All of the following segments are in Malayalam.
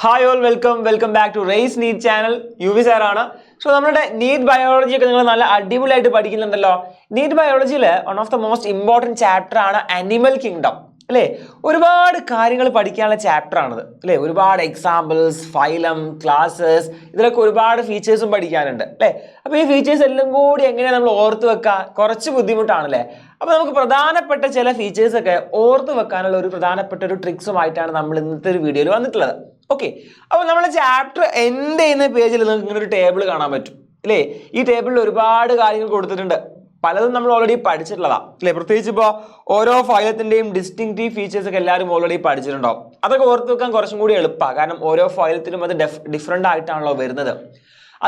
Hi all, welcome back to Race Need channel. UV sir ആണ്. So നമ്മുടെ നീറ്റ് ബയോളജി ഒക്കെ നിങ്ങൾ നല്ല അടിപൊളിയായിട്ട് പഠിക്കുന്നുണ്ടല്ലോ. നീറ്റ് ബയോളജിയിലെ one of the most important chapter ആണ് അനിമൽ കിങ്ഡം. അല്ലേ? ഒരുപാട് കാര്യങ്ങൾ പഠിക്കാനുള്ള ചാപ്റ്റർ ആണിത്. അല്ലേ? ഒരുപാട് എക്സാമ്പിൾസ്, ഫൈലം, ക്ലാസ്സസ് ഇതിലൊക്കെ ഒരുപാട് ഫീച്ചേഴ്സും പഠിക്കാനുണ്ട്. അല്ലേ? അപ്പോൾ ഈ ഫീച്ചേഴ്സ് എല്ലാം കൂടി എങ്ങനെയാണ് നമ്മൾ ഓർത്ത് വെക്കുക? കുറച്ച് ബുദ്ധിമുട്ടാണല്ലേ? അപ്പോൾ നമുക്ക് പ്രധാനപ്പെട്ട ചില ഫീച്ചേഴ്സ് ഒക്കെ ഓർത്ത് വെക്കാനുള്ള ഒരു പ്രധാനപ്പെട്ട ഒരു ട്രിക്സുമായിട്ടാണ് നമ്മൾ ഇന്നത്തെ ഒരു വീഡിയോയിൽ വന്നിട്ടുള്ളത്. ഓക്കെ, അപ്പോൾ നമ്മുടെ ചാപ്റ്റർ എൻഡ് ചെയ്യുന്ന പേജിൽ നിങ്ങൾക്ക് ഇങ്ങനെ ഒരു ടേബിൾ കാണാൻ പറ്റും അല്ലേ? ഈ ടേബിളിൽ ഒരുപാട് കാര്യങ്ങൾ കൊടുത്തിട്ടുണ്ട്. പലതും നമ്മൾ ഓൾറെഡി പഠിച്ചിട്ടുള്ളതാണ് അല്ലേ? പ്രത്യേകിച്ച് ഇപ്പോൾ ഓരോ ഫൈലത്തിൻ്റെയും ഡിസ്റ്റിങ്റ്റീവ് ഫീച്ചേഴ്സ് ഒക്കെ എല്ലാവരും ഓൾറെഡി പഠിച്ചിട്ടുണ്ടാവും. അതൊക്കെ ഓർത്ത് വെക്കാൻ കുറച്ചും കൂടി എളുപ്പമാണ്. കാരണം ഓരോ ഫൈലത്തിലും അത് ഡിഫറെൻ്റ് ആയിട്ടാണല്ലോ വരുന്നത്.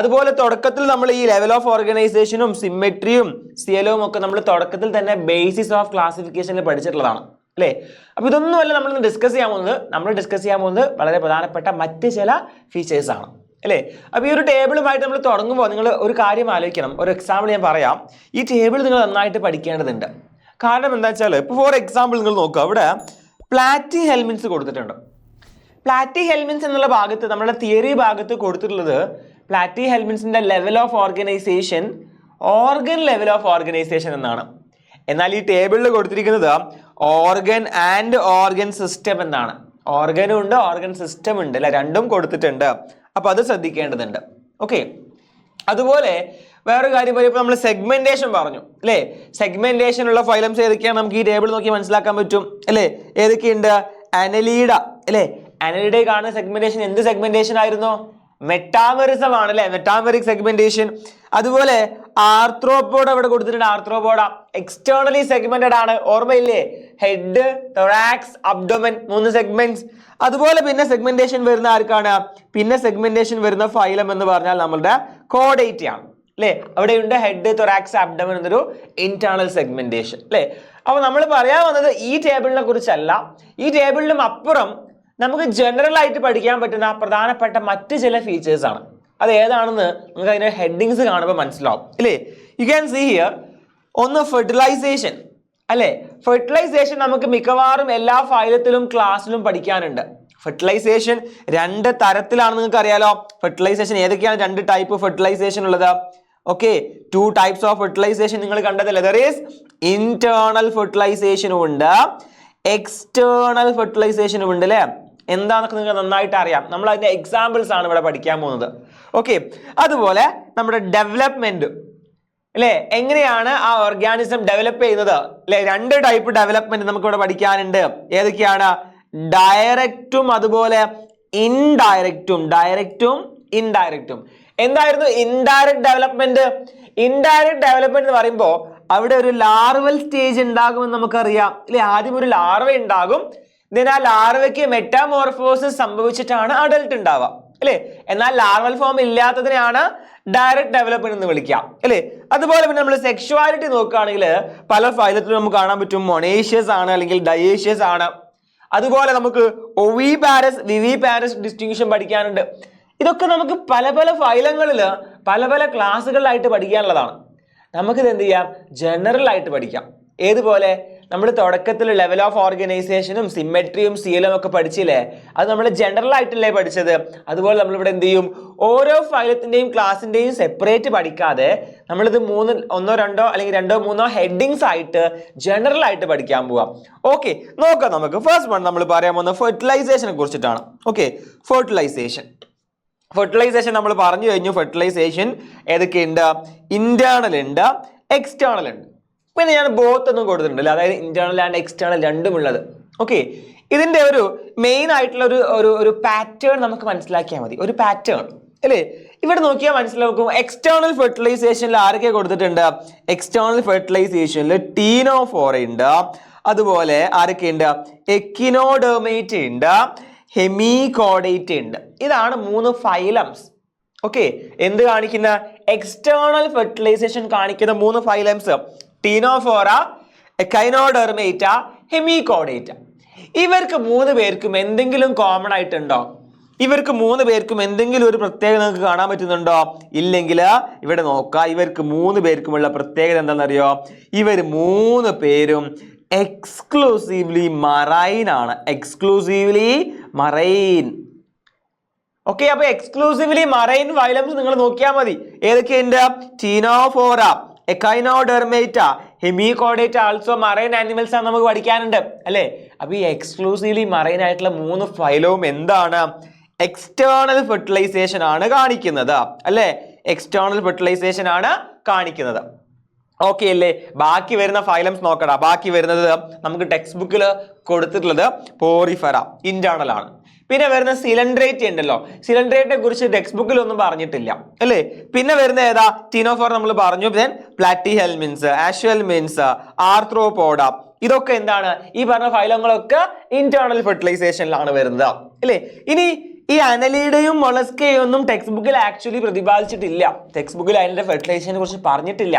അതുപോലെ തുടക്കത്തിൽ നമ്മൾ ഈ ലെവൽ ഓഫ് ഓർഗനൈസേഷനും സിമെട്രിയും സിയലവും ഒക്കെ നമ്മൾ തുടക്കത്തിൽ തന്നെ ബേസിസ് ഓഫ് ക്ലാസിഫിക്കേഷനിൽ പഠിച്ചിട്ടുള്ളതാണ് അല്ലേ? അപ്പോൾ ഇതൊന്നുമല്ല നമ്മൾ ഡിസ്കസ് ചെയ്യാൻ പോകുന്നത് വളരെ പ്രധാനപ്പെട്ട മറ്റ് ചില ഫീച്ചേഴ്സ് ആണ് അല്ലേ? അപ്പോൾ ഈ ഒരു ടേബിളുമായിട്ട് നമ്മൾ തുടങ്ങുമ്പോൾ നിങ്ങൾ ഒരു കാര്യം ആലോചിക്കണം. ഒരു എക്സാമ്പിൾ ഞാൻ പറയാം. ഈ ടേബിൾ നിങ്ങൾ നന്നായിട്ട് പഠിക്കേണ്ടതുണ്ട്. കാരണം എന്താ വെച്ചാൽ ഇപ്പോൾ ഫോർ എക്സാമ്പിൾ നിങ്ങൾ നോക്കുക, അവിടെ പ്ലാറ്റി ഹെൽമിൻസ് കൊടുത്തിട്ടുണ്ട്. പ്ലാറ്റി ഹെൽമിൻസ് എന്നുള്ള ഭാഗത്ത് നമ്മുടെ തിയറി ഭാഗത്ത് കൊടുത്തിട്ടുള്ളത് പ്ലാറ്റി ഹെൽമിൻസിന്റെ level of organisation organ level of organisation എന്നാണ്. എന്നാൽ ഈ ടേബിളിൽ കൊടുത്തിരിക്കുന്നത് ഓർഗൻ ആൻഡ് ഓർഗൻ സിസ്റ്റം എന്നാണ്. ഓർഗനും ഉണ്ട്, ഓർഗൻ സിസ്റ്റം ഉണ്ട് അല്ലെ? രണ്ടും കൊടുത്തിട്ടുണ്ട്. അപ്പൊ അത് ശ്രദ്ധിക്കേണ്ടതുണ്ട്. ഓക്കെ, അതുപോലെ വേറൊരു കാര്യം പറയുമ്പോൾ നമ്മൾ സെഗ്മെന്റേഷൻ പറഞ്ഞു അല്ലേ? സെഗ്മെന്റേഷൻ ഉള്ള ഫൈലംസ് ഏതൊക്കെയാണ് നമുക്ക് ഈ ടേബിൾ നോക്കി മനസ്സിലാക്കാൻ പറ്റും അല്ലേ? ഏതൊക്കെയുണ്ട്? അനലീഡ അല്ലേ? അനലീഡയിൽ കാണുന്ന സെഗ്മെന്റേഷൻ എന്ത് സെഗ്മെന്റേഷൻ ആയിരുന്നു? മെറ്റാമറിസം ആണ് അല്ലെ? Metameric segmentation. അതുപോലെ ആർത്രോപോഡ ഇവിടെ കൊടുത്തിട്ടുണ്ട്. ആർത്രോപോഡ എക്സ്റ്റേണലി സെഗ്മെന്റഡ് ആണ്, ഓർമ്മയില്ലേ? Head, thorax, abdomen, 3 segments. അതുപോലെ പിന്നെ സെഗ്മെന്റേഷൻ വരുന്ന ആർക്കാണ്? പിന്നെ സെഗ്മെന്റേഷൻ വരുന്ന ഫൈലം എന്ന് പറഞ്ഞാൽ നമ്മളുടെ കോഡേറ്റ ആണ് അല്ലേ? അവിടെയുണ്ട് ഹെഡ്, തൊറാക്സ്, അബ്ഡോമൻ എന്നൊരു ഇന്റേണൽ സെഗ്മെന്റേഷൻ അല്ലേ? അപ്പോൾ നമ്മൾ പറയാൻ വന്നത് ഈ ടേബിളിനെ കുറിച്ചല്ല. ഈ ടേബിളിലും അപ്പുറം നമുക്ക് ജനറൽ ആയിട്ട് പഠിക്കാൻ പറ്റുന്ന പ്രധാനപ്പെട്ട മറ്റ് ചില ഫീച്ചേഴ്സ് ആണ്. അത് ഏതാണെന്ന് നമുക്ക് അതിന്റെ ഹെഡിങ്സ് കാണുമ്പോൾ മനസ്സിലാവും അല്ലേ? You can see here. ഒന്ന് ഫെർട്ടിലൈസേഷൻ അല്ലേ? ഫെർട്ടിലൈസേഷൻ നമുക്ക് മിക്കവാറും എല്ലാ ഫൈലത്തിലും ക്ലാസ്സിലും പഠിക്കാനുണ്ട്. ഫെർട്ടിലൈസേഷൻ 2 തരത്തിലാണ്, നിങ്ങൾക്ക് അറിയാലോ. ഫെർട്ടിലൈസേഷൻ ഏതൊക്കെയാണ്? 2 ടൈപ്പ് ഫെർട്ടിലൈസേഷൻ ഉള്ളത്. ഓക്കെ, 2 ടൈപ്സ് ഓഫ് ഫെർട്ടിലൈസേഷൻ നിങ്ങൾ കണ്ടതല്ലേ? ദർ ഈസ് ഇന്റേണൽ ഫെർട്ടിലൈസേഷനും ഉണ്ട്, എക്സ്റ്റേണൽ ഫെർട്ടിലൈസേഷനും ഉണ്ട് അല്ലേ? എന്താണെന്നൊക്കെ നിങ്ങൾക്ക് നന്നായിട്ട് അറിയാം. നമ്മൾ അതിന്റെ എക്സാമ്പിൾസ് ആണ് ഇവിടെ പഠിക്കാൻ പോകുന്നത്. ഓക്കെ, അതുപോലെ നമ്മുടെ ഡെവലപ്മെന്റ് അല്ലേ? എങ്ങനെയാണ് ആ ഓർഗാനിസം ഡെവലപ്പ് ചെയ്യുന്നത് അല്ലെ? 2 ടൈപ്പ് ഡെവലപ്മെന്റ് നമുക്ക് ഇവിടെ പഠിക്കാനുണ്ട്. ഏതൊക്കെയാണ്? ഡയറക്റ്റും അതുപോലെ ഇൻഡയറക്റ്റും. ഡയറക്റ്റും ഇൻഡയറക്റ്റും. എന്തായിരുന്നു ഇൻഡയറക്റ്റ് ഡെവലപ്മെന്റ്? ഇൻഡയറക്റ്റ് ഡെവലപ്മെന്റ് എന്ന് പറയുമ്പോൾ അവിടെ ഒരു ലാർവൽ സ്റ്റേജ് ഉണ്ടാകുമെന്ന് നമുക്കറിയാം അല്ലെ? ആദ്യം ഒരു ലാർവ ഉണ്ടാകും, ആ ലാർവയ്ക്ക് മെറ്റാമോർഫോസിസ് സംഭവിച്ചിട്ടാണ് അഡൽട്ട് ഉണ്ടാവുക അല്ലേ? എന്നാൽ ലാർവൽ ഫോം ഇല്ലാത്തതിനെയാണ് ഡയറക്റ്റ് ഡെവലപ്മെന്റ് എന്ന് വിളിക്കാം അല്ലേ? അതുപോലെ പിന്നെ നമ്മൾ സെക്ഷുവാലിറ്റി നോക്കുകയാണെങ്കിൽ പല ഫൈലത്തിലും നമുക്ക് കാണാൻ പറ്റും മൊണേഷ്യസ് ആണ് അല്ലെങ്കിൽ ഡയേഷ്യസ് ആണ്. അതുപോലെ നമുക്ക് ഒവിപാരസ്, വിവിപാരസ് ഡിസ്റ്റിങ്ഷൻ പഠിക്കാനുണ്ട്. ഇതൊക്കെ നമുക്ക് പല പല ഫൈലങ്ങളിൽ പല പല ക്ലാസ്സുകളിലായിട്ട് പഠിക്കാനുള്ളതാണ്. നമുക്കിത് എന്ത് ചെയ്യാം? ജനറൽ ആയിട്ട് പഠിക്കാം. ഏതുപോലെ? നമ്മൾ തുടക്കത്തിൽ ലെവൽ ഓഫ് ഓർഗനൈസേഷനും സിമെട്രിയും സിയലും ഒക്കെ പഠിച്ചില്ലേ? അത് നമ്മൾ ജനറൽ ആയിട്ടല്ലേ പഠിച്ചത്. അതുപോലെ നമ്മളിവിടെ എന്ത് ചെയ്യും? ഓരോ ഫൈലത്തിന്റെയും ക്ലാസിന്റെയും സെപ്പറേറ്റ് പഠിക്കാതെ നമ്മളിത് 1, 2 അല്ലെങ്കിൽ 2, 3 ഹെഡിങ്സ് ആയിട്ട് ജനറൽ ആയിട്ട് പഠിക്കാൻ പോവാം. ഓക്കെ, നോക്കാം നമുക്ക്. ഫസ്റ്റ് വൺ നമ്മൾ പറയാൻ പോകുന്ന ഫെർട്ടിലൈസേഷനെ കുറിച്ചിട്ടാണ്. ഓക്കെ, ഫെർട്ടിലൈസേഷൻ നമ്മൾ പറഞ്ഞു കഴിഞ്ഞു. ഫെർട്ടിലൈസേഷൻ ഏതൊക്കെയുണ്ട്? ഇന്റേണൽ ഉണ്ട്, എക്സ്റ്റേണൽ ഉണ്ട്. പിന്നെ ഞാൻ ബോത്ത് ഒന്നും കൊടുത്തിട്ടുണ്ടല്ലോ, അതായത് ഇന്റേണൽ ആൻഡ് എക്സ്റ്റേണൽ രണ്ടും ഉള്ളത്. ഓക്കെ, ഇതിന്റെ ഒരു മെയിൻ ആയിട്ടുള്ള ഒരു പാറ്റേൺ നമുക്ക് മനസ്സിലാക്കിയാൽ മതി. ഒരു പാറ്റേൺ അല്ലേ? ഇവിടെ നോക്കിയാൽ മനസ്സിലാക്കും. എക്സ്റ്റേണൽ ഫെർട്ടിലൈസേഷനിൽ ആരൊക്കെ കൊടുത്തിട്ടുണ്ട്? എക്സ്റ്റേണൽ ഫെർട്ടിലൈസേഷനിൽ ടീനോഫോറ ഉണ്ട്, അതുപോലെ ആരൊക്കെ ഉണ്ട്? എക്കിനോഡെർമേറ്റ ഉണ്ട്, ഹെമികോഡേറ്റ ഉണ്ട്. ഇതാണ് 3 ഫൈലംസ്. ഓക്കെ, എന്ത് കാണിക്കുന്ന? എക്സ്റ്റേണൽ ഫെർട്ടിലൈസേഷൻ കാണിക്കുന്ന 3 ഫൈലംസ്: ടീനോഫോറ, എക്കൈനോഡെർമേറ്റ, ഹെമികോഡേറ്റ. ഇവർക്ക് 3 പേർക്കും എന്തെങ്കിലും കോമൺ ആയിട്ടുണ്ടോ? ഇവർക്ക് 3 പേർക്കും എന്തെങ്കിലും ഒരു പ്രത്യേകത നിങ്ങൾക്ക് കാണാൻ പറ്റുന്നുണ്ടോ? ഇല്ലെങ്കിൽ ഇവിടെ നോക്കുക. ഇവർക്ക് 3 പേർക്കുമുള്ള പ്രത്യേകത എന്താണെന്നറിയോ? ഇവർ 3 പേരും എക്സ്ക്ലൂസീവ്ലി മറൈൻ ആണ്. Exclusively marine. ഓക്കെ, അപ്പൊ എക്സ്ക്ലൂസീവ്ലി മറൈൻ ഫൈലംസ് നിങ്ങൾ നോക്കിയാൽ മതി. ഏതൊക്കെയുണ്ട്? Ctenophora, Echinodermata, Hemichordata, also marine animals ആണ് നമുക്ക് പഠിക്കാനുണ്ട് അല്ലേ. അപ്പൊ ഈ എക്സ്ക്ലൂസീവ്ലി മറൈൻ ആയിട്ടുള്ള 3 ഫൈലവും എന്താണ്? എക്സ്റ്റേണൽ ഫെർട്ടിലൈസേഷൻ ആണ് കാണിക്കുന്നത് അല്ലേ. എക്സ്റ്റേണൽ ഫെർട്ടിലൈസേഷൻ ആണ് കാണിക്കുന്നത്. ഓക്കെ അല്ലേ. ബാക്കി വരുന്ന ഫൈലംസ് നോക്കടാ. ബാക്കി വരുന്നത് നമുക്ക് ടെക്സ്റ്റ് ബുക്കിൽ കൊടുത്തിട്ടുള്ളത് പോറിഫെറ, ഇന്റേണൽ ആണ്. പിന്നെ വരുന്ന സിലൻഡ്രേറ്റ് ഉണ്ടല്ലോ, സിലൻഡ്രേറ്റിനെ കുറിച്ച് ടെക്സ്റ്റ് ബുക്കിൽ ഒന്നും പറഞ്ഞിട്ടില്ല അല്ലേ. പിന്നെ വരുന്ന ഏതാ? ടീനോഫോർ നമ്മൾ പറഞ്ഞു. ദെൻ പ്ലാറ്റിഹെൽമിൻസ്, ആഷ്വൽമിൻസ്, ആർത്രോപോഡ, ഇതൊക്കെ എന്താണ്? ഈ പറഞ്ഞ ഫൈലങ്ങളൊക്കെ ഇന്റേണൽ ഫെർട്ടിലൈസേഷനിലാണ് വരുന്നത് അല്ലേ. ഇനി ഈ അനലീഡയും മൊളസ്കയും ഒന്നും ടെക്സ്റ്റ് ബുക്കിൽ ആക്ച്വലി പ്രതിപാദിച്ചിട്ടില്ല. ടെക്സ്റ്റ് ബുക്കിൽ അതിന്റെ ഫെർട്ടിലൈസേഷനെ കുറിച്ച് പറഞ്ഞിട്ടില്ല.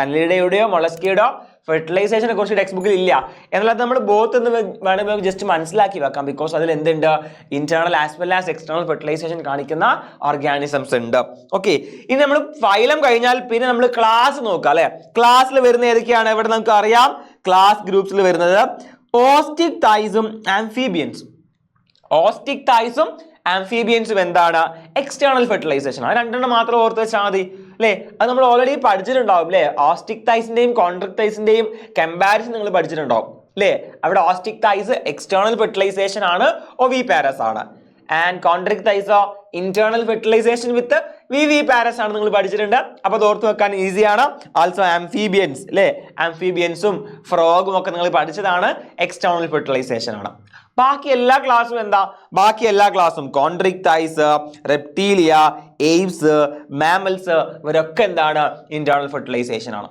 അനലീഡയുടെയോ മൊളസ്കയുടെയോ ഫെർട്ടിലൈസേഷനെ കുറിച്ച് ടെക്സ്റ്റ് ബുക്കിൽ ഇല്ല എന്നുള്ളത് നമ്മൾ ബോത്ത് എന്ന് വേണമെങ്കിൽ ജസ്റ്റ് മനസ്സിലാക്കി വെക്കാം. ബിക്കോസ് അതിൽ എന്തുണ്ട്? Internal as well as external fertilisation കാണിക്കുന്ന ഓർഗാനിസംസ് ഉണ്ട്. ഓക്കെ, ഇനി നമ്മൾ ഫൈലം കഴിഞ്ഞാൽ പിന്നെ നമ്മൾ ക്ലാസ് നോക്കാം അല്ലെ. ക്ലാസ്സിൽ വരുന്ന ഏതൊക്കെയാണ്? ഇവിടെ നമുക്ക് അറിയാം ക്ലാസ് ഗ്രൂപ്പ്സിൽ വരുന്നത് ഓസ്റ്റിക് തൈസും ആംഫീബിയൻസും. ഓസ്റ്റിക് തൈസും ആംഫീബിയൻസും എന്താണ്? External fertilization. ആ രണ്ടെണ്ണം മാത്രം ഓർത്ത് വെച്ചാൽ മതി അല്ലേ. അത് നമ്മൾ ഓൾറെഡി പഠിച്ചിട്ടുണ്ടാവും അല്ലേ. ഓസ്റ്റിക് തൈസിന്റെയും കോൺട്രിക് തൈസിന്റെയും കമ്പാരിസൺ നിങ്ങൾ പഠിച്ചിട്ടുണ്ടാവും അല്ലേ. അവിടെ ഓസ്റ്റിക് തൈസ് എക്സ്റ്റേണൽ ഫെർട്ടിലൈസേഷൻ ആണ്, ഒവിപാരസ് ആണ്. ആൻഡ് കോൺട്രിക് തൈസോ ഇന്റേണൽ ഫെർട്ടിലൈസേഷൻ വിത്ത് വിവിപാരസ് ആണ് നിങ്ങൾ പഠിച്ചിട്ടുണ്ട്. അപ്പൊ അത് ഓർത്ത് വെക്കാൻ ഈസിയാണ്. ആൾസോ ആംഫീബിയൻസ് അല്ലേ, ആംഫീബിയൻസും ഫ്രോഗും ഒക്കെ നിങ്ങൾ പഠിച്ചതാണ്, എക്സ്റ്റേണൽ ഫെർട്ടിലൈസേഷൻ ആണ്. ബാക്കി എല്ലാ ക്ലാസ്സും എന്താ? ബാക്കി എല്ലാ ക്ലാസ്സും കോൺട്രിക് തൈസ്, റെപ്റ്റീലിയ, എയ്വ്സ്, മാമൽസ് ഇവരൊക്കെ എന്താണ്? ഇന്റേണൽ ഫെർട്ടിലൈസേഷൻ ആണ്.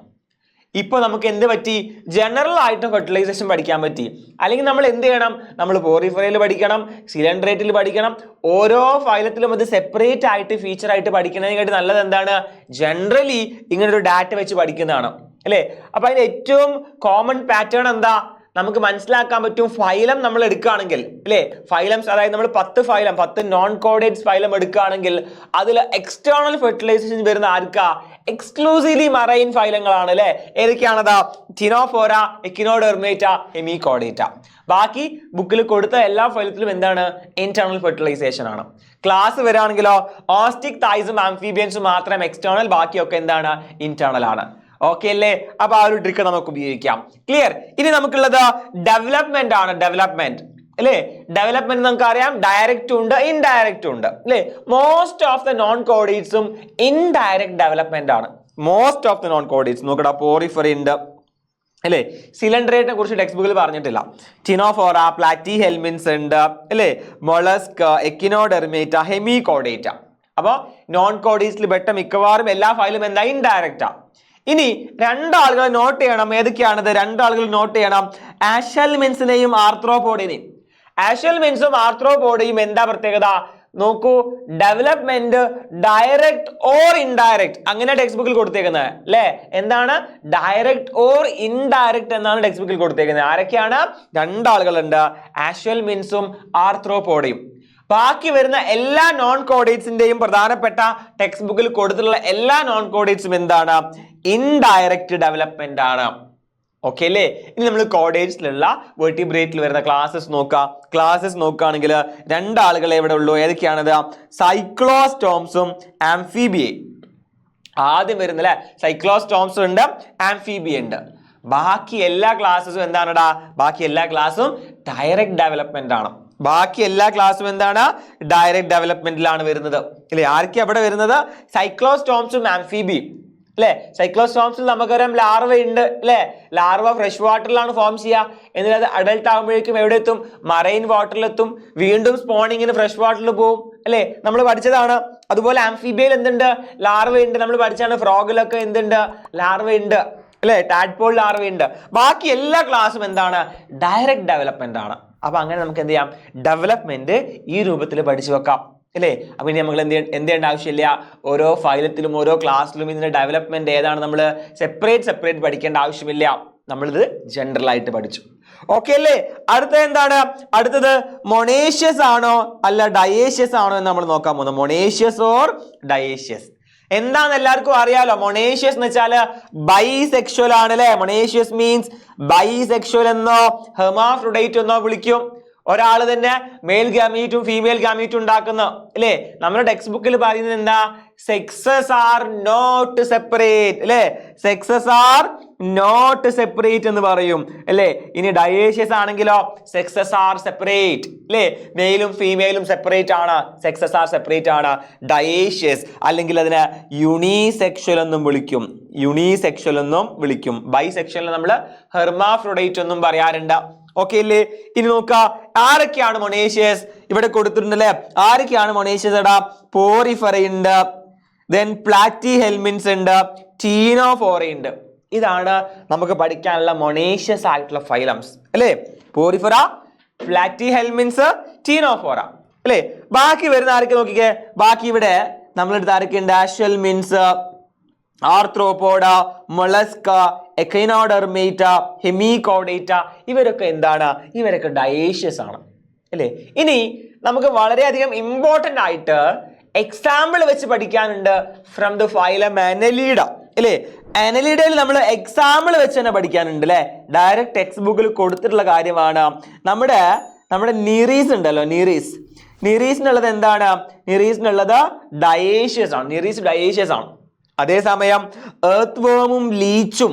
ഇപ്പൊ നമുക്ക് എന്ത് പറ്റി? ജനറൽ ആയിട്ട് ഫെർട്ടിലൈസേഷൻ പഠിക്കാൻ പറ്റി. അല്ലെങ്കിൽ നമ്മൾ എന്ത് ചെയ്യണം? നമ്മൾ പോറിഫെറയിൽ പഠിക്കണം, സിലൻഡ്രേറ്റിൽ പഠിക്കണം. ഓരോ ഫൈലത്തിലും അത് സെപ്പറേറ്റ് ആയിട്ട് ഫീച്ചർ ആയിട്ട് പഠിക്കുന്നതിനായിട്ട് നല്ലത് എന്താണ്? ജനറലി ഇങ്ങനെ ഒരു ഡാറ്റ വെച്ച് പഠിക്കുന്നതാണ് അല്ലേ. അപ്പൊ അതിന് ഏറ്റവും കോമൺ പാറ്റേൺ എന്താ? നമുക്ക് മനസ്സിലാക്കാൻ പറ്റും. ഫൈലം നമ്മൾ എടുക്കുകയാണെങ്കിൽ അല്ലേ, ഫൈലംസ് അതായത് നമ്മൾ 10 ഫൈലം, 10 നോൺ കോഡേറ്റ്സ് ഫൈലം എടുക്കുകയാണെങ്കിൽ അതിൽ എക്സ്റ്റേണൽ ഫെർട്ടിലൈസേഷൻ വരുന്ന ആർക്കാ? എക്സ്ക്ലൂസീവ്ലി മറൈൻ ഫൈലങ്ങളാണ് അല്ലെ. ഏതൊക്കെയാണത്? Ctenophora, Echinodermata, Hemichordata. ബാക്കി ബുക്കിൽ കൊടുത്ത എല്ലാ ഫൈലത്തിലും എന്താണ്? ഇന്റേണൽ ഫെർട്ടിലൈസേഷൻ ആണ്. ക്ലാസ് വരികയാണെങ്കിലോ ഓസ്റ്റിക് തൈസും ആംഫീബിയൻസും മാത്രം എക്സ്റ്റേണൽ, ബാക്കിയൊക്കെ എന്താണ്? ഇന്റേണൽ ആണ്. ഓക്കെ അല്ലേ. അപ്പൊ ആ ഒരു ട്രിക്ക് നമുക്ക് ഉപയോഗിക്കാം. ക്ലിയർ. ഇനി നമുക്കുള്ളത് ഡെവലപ്മെന്റ് ആണ്. ഡെവലപ്മെന്റ് അല്ലേ. ഡെവലപ്മെന്റ് നമുക്ക് അറിയാം ഡയറക്റ്റ് ഉണ്ട്, ഇൻഡയറക്റ്റ് ഉണ്ട് അല്ലേ. മോസ്റ്റ് ഓഫ് ദ നോൺ കോഡേറ്റ്സും ഇൻഡയറക്റ്റ് ഡെവലപ്മെന്റ് ആണ്. Most of the non chordates നോക്കടാ. പോറിഫെറ ഉണ്ട് അല്ലേ. സിലൻഡ്രേറ്റിനെ കുറിച്ച് ടെക്സ്റ്റ് ബുക്കിൽ പറഞ്ഞിട്ടില്ല. ടീനോഫോറ, പ്ലാറ്റിഹെൽമിൻസ് ഉണ്ട് അല്ലേ. Mollusc, Echinodermata, Hemichordata. അപ്പൊ നോൺ കോഡേറ്റ്സിൽ പെട്ട മിക്കവാറും എല്ലാ ഫൈലും എന്താ? ഇൻഡയറക്റ്റാ. ഇനി രണ്ടാളുകൾ നോട്ട് ചെയ്യണം. ഏതൊക്കെയാണത്? രണ്ടാളുകൾ നോട്ട് ചെയ്യണം. ആഷൽമിൻസിനെയും ആർത്രോപോഡിനെയും. ആഷൽമിൻസും ആർത്രോപോഡയും എന്താ പ്രത്യേകത? നോക്കൂ, ഡെവലപ്മെന്റ് ഡയറക്റ്റ് ഓർ ഇൻഡയറക്റ്റ് അങ്ങനെ ടെക്സ്റ്റ് ബുക്കിൽ കൊടുത്തേക്കുന്നത് അല്ലെ. എന്താണ്? ഡയറക്റ്റ് ഓർ ഇൻഡയറക്റ്റ് എന്നാണ് ടെക്സ്റ്റ് ബുക്കിൽ കൊടുത്തേക്കുന്നത്. ആരൊക്കെയാണ്? രണ്ടാളുകളുണ്ട്, ആഷൽമിൻസും ആർത്രോപോഡയും. ബാക്കി വരുന്ന എല്ലാ നോൺ കോഡേറ്റ്സിന്റെയും പ്രധാനപ്പെട്ട ടെക്സ്റ്റ് ബുക്കിൽ കൊടുത്തിട്ടുള്ള എല്ലാ നോൺ കോഡേറ്റ്സും എന്താണ്? ഇൻഡയറക്റ്റ് ഡെവലപ്മെന്റ് ആണ്. ഓക്കെ അല്ലേ. ഇനി നമ്മൾ കോഡേറ്റ്സിലുള്ള വെർട്ടിബ്രേറ്റിൽ വരുന്ന ക്ലാസ്സസ് നോക്കാം. ക്ലാസ്സസ് നോക്കുകയാണെങ്കിൽ രണ്ടാളുകൾ എവിടെ ഉള്ളൂ? ഏതൊക്കെയാണത്? സൈക്ലോസ്റ്റോംസും ആംഫീബിയയും. ആദ്യം വരുന്ന അല്ലെ സൈക്ലോസ്റ്റോംസ് ഉണ്ട്, ആംഫീബിയ ഉണ്ട്. ബാക്കി എല്ലാ ക്ലാസ്സസും എന്താണടാ? ബാക്കി എല്ലാ ക്ലാസ്സും ഡയറക്റ്റ് ഡെവലപ്മെന്റ് ആണ്. ബാക്കി എല്ലാ ക്ലാസ്സും എന്താണ്? ഡയറക്റ്റ് ഡെവലപ്മെന്റിലാണ് വരുന്നത് അല്ലെ. ആർക്കും അവിടെ വരുന്നത്? സൈക്ലോസ്റ്റോംസും ആംഫീബിയും അല്ലെ. സൈക്ലോസ്റ്റോംസിൽ നമുക്കറിയാം ലാർവ ഉണ്ട് അല്ലെ. ലാർവ ഫ്രഷ് വാട്ടറിലാണ് ഫോം ചെയ്യുക. എന്നിട്ട് അത് അഡൽട്ട് ആകുമ്പോഴേക്കും എവിടെ എത്തും? മറൈൻ വാട്ടറിലെത്തും. വീണ്ടും സ്പോണിങ്ങിന് ഫ്രഷ് വാട്ടറിൽ പോകും അല്ലെ. നമ്മൾ പഠിച്ചതാണ്. അതുപോലെ ആംഫീബിയയിൽ എന്തുണ്ട്? ലാർവ ഉണ്ട്. നമ്മൾ പഠിച്ചാണ്. ഫ്രോഗിലൊക്കെ എന്തുണ്ട്? ലാർവ ഉണ്ട് അല്ലെ. ടാഡ്പോൾ ലാർവ ഉണ്ട്. ബാക്കി എല്ലാ ക്ലാസ്സും എന്താണ്? ഡയറക്റ്റ് ഡെവലപ്മെന്റ് ആണ്. അപ്പൊ അങ്ങനെ നമുക്ക് എന്ത് ചെയ്യാം? ഡെവലപ്മെന്റ് ഈ രൂപത്തിൽ പഠിച്ചു വെക്കാം അല്ലേ. അപ്പൊ ഇനി നമ്മൾ എന്ത് ചെയ്യേണ്ട ആവശ്യമില്ല. ഓരോ ഫൈലത്തിലും ഓരോ ക്ലാസ്സിലും ഇതിന്റെ ഡെവലപ്മെന്റ് ഏതാണ് നമ്മൾ സെപ്പറേറ്റ് പഠിക്കേണ്ട ആവശ്യമില്ല. നമ്മളിത് ജനറൽ ആയിട്ട് പഠിച്ചു. ഓക്കെ അല്ലേ. അടുത്തത് എന്താണ്? അടുത്തത് മൊണേഷ്യസ് ആണോ അല്ല ഡയേഷ്യസ് ആണോ എന്ന് നമ്മൾ നോക്കാൻ പോകുന്നത്. മൊണേഷ്യസ് ഓർ ഡയേഷ്യസ് എന്താന്ന് എല്ലാവർക്കും അറിയാലോ. മൊണേഷ്യസ് എന്ന് വെച്ചാല് ബൈസെക്ഷൽ ആണ് അല്ലെ. മൊണേഷ്യസ് മീൻസ് ബൈസെക്ഷൽ എന്നോ ഹെർമാഫ്രോഡൈറ്റ് എന്നോ വിളിക്കും. ഒരാൾ തന്നെ മെയിൽ ഗാമീറ്റും ഫീമെയിൽ ഗാമീറ്റും ഉണ്ടാക്കുന്ന അല്ലേ? നമ്മുടെ ടെക്സ്റ്റ് ബുക്കിൽ പറയുന്നത് എന്താ? സെക്സസ് ആർ നോട്ട് സെപ്പറേറ്റ് അല്ലേ? സെക്സസ് ആർ നോട്ട് സെപ്പറേറ്റ് എന്ന് പറയും അല്ലേ? ഇനി ഡയേഷ്യസ് ആണെങ്കിലോ സെക്സസ് ആർ സെപ്പറേറ്റ് അല്ലേ? മെയിലും ഫീമെയിലും സെപ്പറേറ്റ് ആണ്, സെക്സസ് ആർ സെപ്പറേറ്റ് ആണ്. ഡയേഷ്യസ് അല്ലെങ്കിൽ അതിനെ യൂണിസെക്ഷൽ എന്നും വിളിക്കും, യൂണിസെക്ഷൽ എന്നും വിളിക്കും. ബൈസെക്ഷൽ നമ്മൾ ഹെർമാഫ്രോഡൈറ്റ് എന്നും പറയാറുണ്ട്. ഓക്കെ അല്ലേ? ഇനി നോക്കുക, ആരൊക്കെയാണ് മൊണേഷ്യസ്? ഇവിടെ കൊടുത്തിട്ടുണ്ടല്ലേ, ആരൊക്കെയാണ് മൊണേഷ്യസ്? എടാ പോറിഫെറ ഉണ്ട്, ദെൻ പ്ലാറ്റി ഹെൽമിൻസ് ഉണ്ട്, ടീനോഫോറ ഉണ്ട്. ഇതാണ് നമുക്ക് പഠിക്കാനുള്ള മൊണേഷ്യസ് ആയിട്ടുള്ള ഫൈലംസ് അല്ലേ? പോറിഫെറ, പ്ലാറ്റി ഹെൽമിൻസ്, ടീനോഫോറ അല്ലേ? ബാക്കി വരുന്ന ആരൊക്കെ നോക്കിക്കേ. ബാക്കി ഇവിടെ നമ്മളെടുത്ത് ആരൊക്കെ ഉണ്ട്? ഷെൽമിൻസ്, ആർത്രോപോഡ, മൊളസ്ക, എക്കൈനോഡെർമേറ്റ, ഹെമികോഡേറ്റ, ഇവരൊക്കെ എന്താണ്? ഇവരൊക്കെ ഡയേഷ്യസ് ആണ് അല്ലേ? ഇനി നമുക്ക് വളരെയധികം ഇമ്പോർട്ടൻ്റ് ആയിട്ട് എക്സാമ്പിൾ വെച്ച് പഠിക്കാനുണ്ട് ഫ്രം ദ ഫൈലം അനലീഡ അല്ലേ? അനലീഡയിൽ നമ്മൾ എക്സാമ്പിൾ വെച്ച് തന്നെ പഠിക്കാനുണ്ട് അല്ലേ? ഡയറക്റ്റ് ടെക്സ്റ്റ് ബുക്കിൽ കൊടുത്തിട്ടുള്ള കാര്യമാണ്. നമ്മുടെ നിറീസ് ഉണ്ടല്ലോ, നിറീസിനുള്ളത് എന്താണ്? നിറീസിനുള്ളത് ഡയേഷ്യസ് ആണ്, നിറീസ് ഡയേഷ്യസ് ആണ്. അതേസമയം എർത്ത് വേമും ലീച്ചും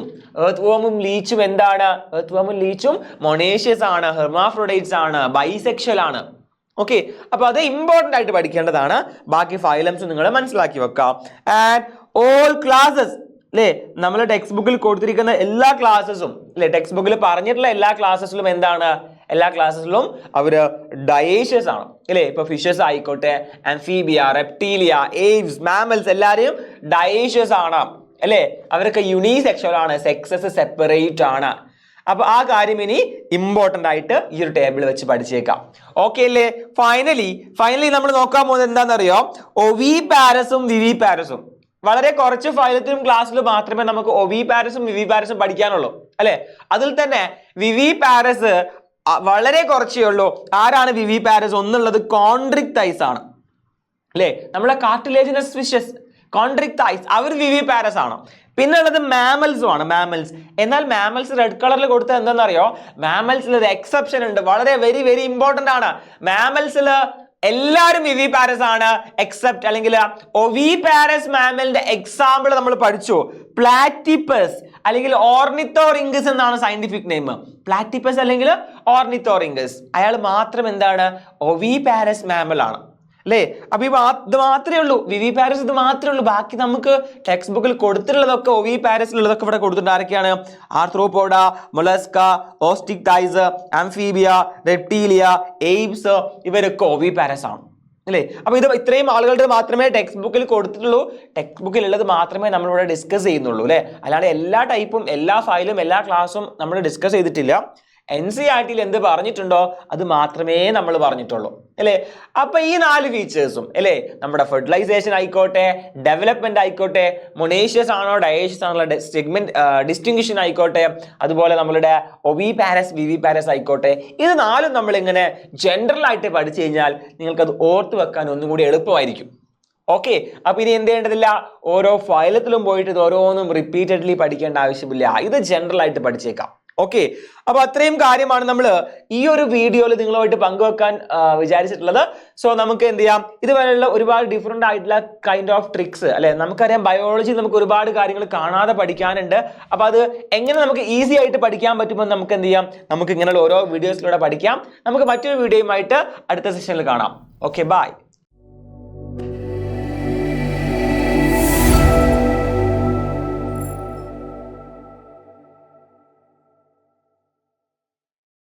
എന്താണ്? എർത്ത് വേമും ലീച്ചും മൊണേഷ്യസ് ആണ്, ഹെർമാഫ്രോഡൈറ്റ്സ് ആണ്, ബൈസെക്ഷൽ ആണ്. ഓക്കെ, അപ്പൊ അത് ഇമ്പോർട്ടൻ്റ് ആയിട്ട് പഠിക്കേണ്ടതാണ്. ബാക്കി ഫൈലംസ് നിങ്ങൾ മനസ്സിലാക്കി വെക്കാം. ആൻഡ് ഓൾ ക്ലാസ്സസ് അല്ലേ? നമ്മൾ ടെക്സ്റ്റ് ബുക്കിൽ കൊടുത്തിരിക്കുന്ന എല്ലാ ക്ലാസ്സസും അല്ലെ, ടെക്സ്റ്റ് ബുക്കിൽ പറഞ്ഞിട്ടുള്ള എല്ലാ ക്ലാസ്സസിലും എന്താണ്? എല്ലാ ക്ലാസ്സസിലും അവര് ഡയേഷ്യസ് ആണ് അല്ലേ? ഇപ്പൊ ഫിഷസ് ആയിക്കോട്ടെ, ആംഫീബിയ, റെപ്റ്റീലിയ, ഏവ്സ്, മാമൽസ് എല്ലാവരും ഡയേഷ്യസ് ആണ് അല്ലേ? അവരൊക്കെ യൂണിസെക്ഷൽ ആണ്, സെക്സസ് സെപ്പറേറ്റ് ആണ്. അപ്പൊ ആ കാര്യം ഇനി ഇമ്പോർട്ടൻ്റ് ആയിട്ട് ഈ ഒരു ടേബിൾ വെച്ച് പഠിച്ചേക്കാം. ഓക്കെ അല്ലേ? ഫൈനലി നമ്മൾ നോക്കാൻ പോകുന്നത് എന്താണെന്നറിയോ? ഒവിപാരസും വിവിപാരസും. വളരെ കുറച്ച് ഫൈലത്തിലും ക്ലാസ്സിലും മാത്രമേ നമുക്ക് ഒവിപാരസും വിവിപാരസും പഠിക്കാനുള്ളൂ അല്ലെ? അതിൽ തന്നെ വിവിപാരസ് വളരെ കുറച്ചേ ഉള്ളൂ. ആരാണ് വിവിപാരസ്? ഒന്നുള്ളത് കോൺട്രിക്ടൈസ് ആണ് അല്ലേ? നമ്മളെ കാർട്ടിലേജിനസ് ഫിഷസ്, കോൺട്രിക്ടൈസ്, അവർ വിവിപാരസ് ആണ്. പിന്നെ ഉള്ളത് മാമൽസും ആണ്, മാമൽസ്. എന്നാൽ മാമൽസ് റെഡ് കളറിൽ കൊടുത്തത് എന്താണെന്നറിയോ? മാമൽസിൽ ഒരു എക്സെപ്ഷൻ ഉണ്ട്, വളരെ വെരി വെരി ഇമ്പോർട്ടൻ്റ് ആണ്. മാമൽസിൽ എല്ലാവരും വിവിപാരസ് ആണ് എക്സെപ്റ്റ് അല്ലെങ്കിൽ ഒവിപാരസ് മാമലിന്റെ എക്സാമ്പിൾ നമ്മൾ പഠിച്ചു. പ്ലാറ്റിപ്പസ് അല്ലെങ്കിൽ ഓർണിത്തോറിംഗസ് എന്നാണ് സയന്റിഫിക് നെയിം. പ്ലാറ്റിപ്പസ് അല്ലെങ്കിൽ ഓർണിത്തോറിംഗസ്, അയാൾ മാത്രം എന്താണ്? ഒവിപാരസ് മാമൽ ആണ് അല്ലേ? അപ്പൊ ഇത് മാത്രമേ ഉള്ളൂ, വിവിപാരസ് ഇത് മാത്രമേ ഉള്ളൂ. ബാക്കി നമുക്ക് ടെക്സ്റ്റ് ബുക്കിൽ കൊടുത്തിട്ടുള്ളതൊക്കെ ഒവിപാരസിലുള്ളതൊക്കെ ഇവിടെ കൊടുത്തിട്ടുണ്ട്. ആരൊക്കെയാണ്? ആർത്രോപോഡ, മൊളസ്ക, ഓസ്റ്റിക്ടൈസ്, ആംഫീബിയ, റെപ്റ്റീലിയ, എയ്ബ്സ്, ഇവരൊക്കെ ഒവിപാരസ് ആണ് അല്ലേ? അപ്പൊ ഇത് ഇത്രയും ആളുകളുടെ മാത്രമേ ടെക്സ്റ്റ് ബുക്കിൽ കൊടുത്തിട്ടുള്ളൂ. ടെക്സ്റ്റ് ബുക്കിൽ ഉള്ളത് മാത്രമേ നമ്മളിവിടെ ഡിസ്കസ് ചെയ്യുന്നുള്ളൂ അല്ലേ? അല്ലാണ്ട് എല്ലാ ടൈപ്പും, എല്ലാ ഫയലും, എല്ലാ ക്ലാസ്സും നമ്മൾ ഡിസ്കസ് ചെയ്തിട്ടില്ല. NCERT എന്ത് പറഞ്ഞിട്ടുണ്ടോ അത് മാത്രമേ നമ്മൾ പറഞ്ഞിട്ടുള്ളൂ അല്ലേ? അപ്പൊ ഈ 4 ഫീച്ചേഴ്സും അല്ലേ, നമ്മുടെ ഫെർട്ടിലൈസേഷൻ ആയിക്കോട്ടെ, ഡെവലപ്മെന്റ് ആയിക്കോട്ടെ, മൊണേഷ്യസ് ആണോ ഡയേഷ്യസ് ആണോ, ഡിസ്റ്റിങ്ഷൻ ആയിക്കോട്ടെ, അതുപോലെ നമ്മളുടെ ഒവിപാരസ് വിവിപാരസ് ആയിക്കോട്ടെ, ഇത് 4ഉം നമ്മൾ ഇങ്ങനെ ജനറൽ ആയിട്ട് പഠിച്ചു കഴിഞ്ഞാൽ നിങ്ങൾക്ക് അത് ഓർത്ത് വെക്കാൻ ഒന്നും കൂടി എളുപ്പമായിരിക്കും. ഓക്കെ, അപ്പൊ ഇനി എന്ത് ചെയ്യേണ്ടതില്ല, ഓരോ ഫയലത്തിലും പോയിട്ട് ഇത് ഓരോന്നും റിപ്പീറ്റഡ്ലി പഠിക്കേണ്ട ആവശ്യമില്ല. ഇത് ജനറൽ ആയിട്ട് പഠിച്ചേക്കാം. ഓക്കെ, അപ്പൊ അത്രയും കാര്യമാണ് നമ്മൾ ഈ ഒരു വീഡിയോയിൽ നിങ്ങളുമായിട്ട് പങ്കുവെക്കാൻ വിചാരിച്ചിട്ടുള്ളത്. സോ നമുക്ക് എന്ത് ചെയ്യാം, ഇതുപോലെയുള്ള ഒരുപാട് ഡിഫറെന്റ് ആയിട്ടുള്ള കൈൻഡ് ഓഫ് ട്രിക്സ് അല്ലെ, നമുക്കറിയാം ബയോളജി നമുക്ക് ഒരുപാട് കാര്യങ്ങൾ കാണാതെ പഠിക്കാനുണ്ട്. അപ്പൊ അത് എങ്ങനെ നമുക്ക് ഈസി ആയിട്ട് പഠിക്കാൻ പറ്റുമ്പോൾ നമുക്ക് എന്ത് ചെയ്യാം, നമുക്ക് ഇങ്ങനെയുള്ള ഓരോ വീഡിയോസിലൂടെ പഠിക്കാം. നമുക്ക് മറ്റൊരു വീഡിയോയുമായിട്ട് അടുത്ത സെഷനിൽ കാണാം. Okay, by.